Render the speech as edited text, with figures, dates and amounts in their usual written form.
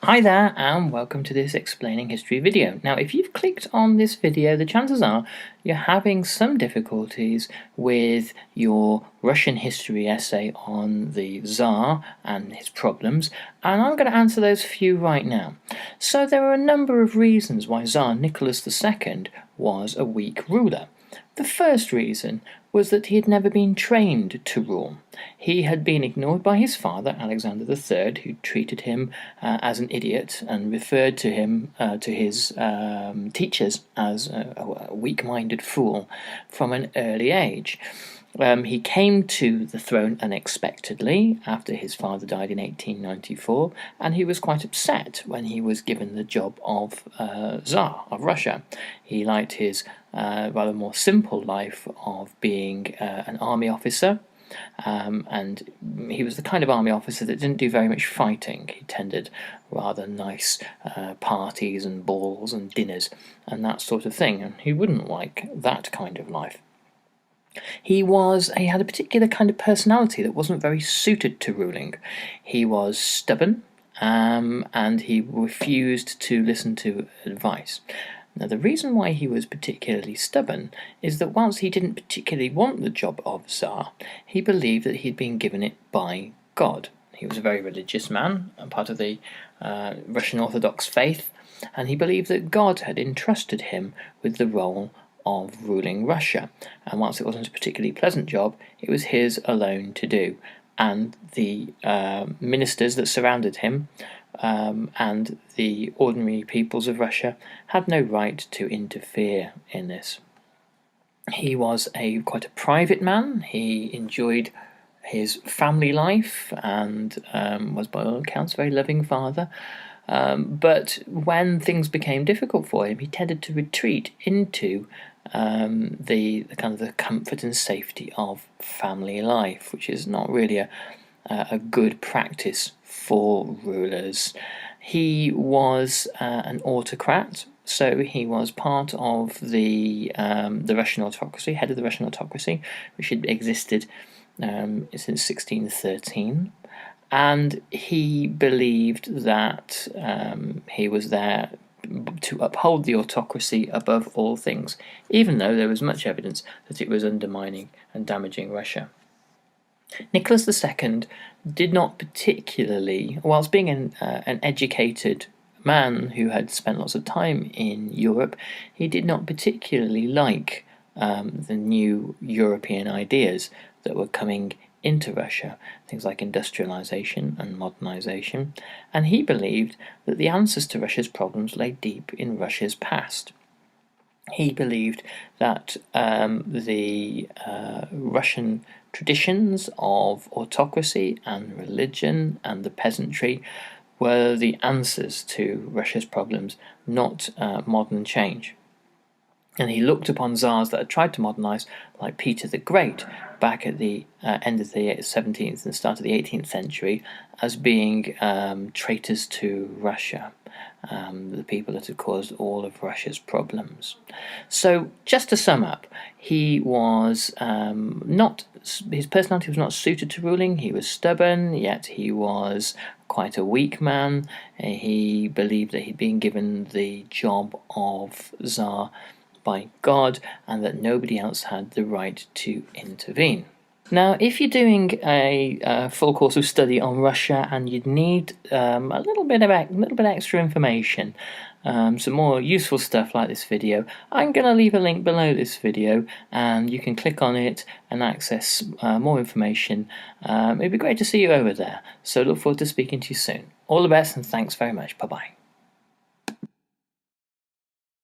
Hi there and welcome to this explaining history video. Now if you've clicked on this video, the chances are you're having some difficulties with your Russian history essay on the Tsar and his problems, and I'm going to answer those for you right now. So there are a number of reasons why Tsar Nicholas II was a weak ruler. The first reason was that he had never been trained to rule. He had been ignored by his father, Alexander III, who treated him as an idiot and referred to him, to his teachers, as a weak-minded fool from an early age. He came to the throne unexpectedly after his father died in 1894, and he was quite upset when he was given the job of Tsar of Russia. He liked his rather more simple life of being an army officer, and he was the kind of army officer that didn't do very much fighting. He attended rather nice parties and balls and dinners and that sort of thing, and he wouldn't like that kind of life. He had a particular kind of personality that wasn't very suited to ruling. He was stubborn, and he refused to listen to advice. Now, the reason why he was particularly stubborn is that whilst he didn't particularly want the job of Tsar, he believed that he'd been given it by God. He was a very religious man, and part of the Russian Orthodox faith, and he believed that God had entrusted him with the role of ruling Russia, and whilst it wasn't a particularly pleasant job, it was his alone to do, and the ministers that surrounded him and the ordinary peoples of Russia had no right to interfere in this. He was quite a private man. He enjoyed his family life and was by all accounts a very loving father. But when things became difficult for him, he tended to retreat into the kind of the comfort and safety of family life, which is not really a good practice for rulers. He was an autocrat, so he was part of the Russian Autocracy, head of the Russian Autocracy, which had existed since 1613. And he believed that he was there to uphold the autocracy above all things, even though there was much evidence that it was undermining and damaging Russia. Nicholas II did not particularly, whilst being an educated man who had spent lots of time in Europe, he did not particularly like the new European ideas that were coming into Russia, things like industrialization and modernization, and he believed that the answers to Russia's problems lay deep in Russia's past. He believed that the Russian traditions of autocracy and religion and the peasantry were the answers to Russia's problems, not modern change. And he looked upon Tsars that had tried to modernize, like Peter the Great, back at the end of the 17th and start of the 18th century, as being traitors to Russia, the people that had caused all of Russia's problems. So, just to sum up, he was his personality was not suited to ruling. He was stubborn, yet he was quite a weak man. He believed that he'd been given the job of Tsar by God, and that nobody else had the right to intervene. Now, if you're doing a full course of study on Russia and you'd need a little bit extra information, some more useful stuff like this video, I'm going to leave a link below this video, and you can click on it and access more information. It'd be great to see you over there. So look forward to speaking to you soon. All the best, and thanks very much. Bye bye.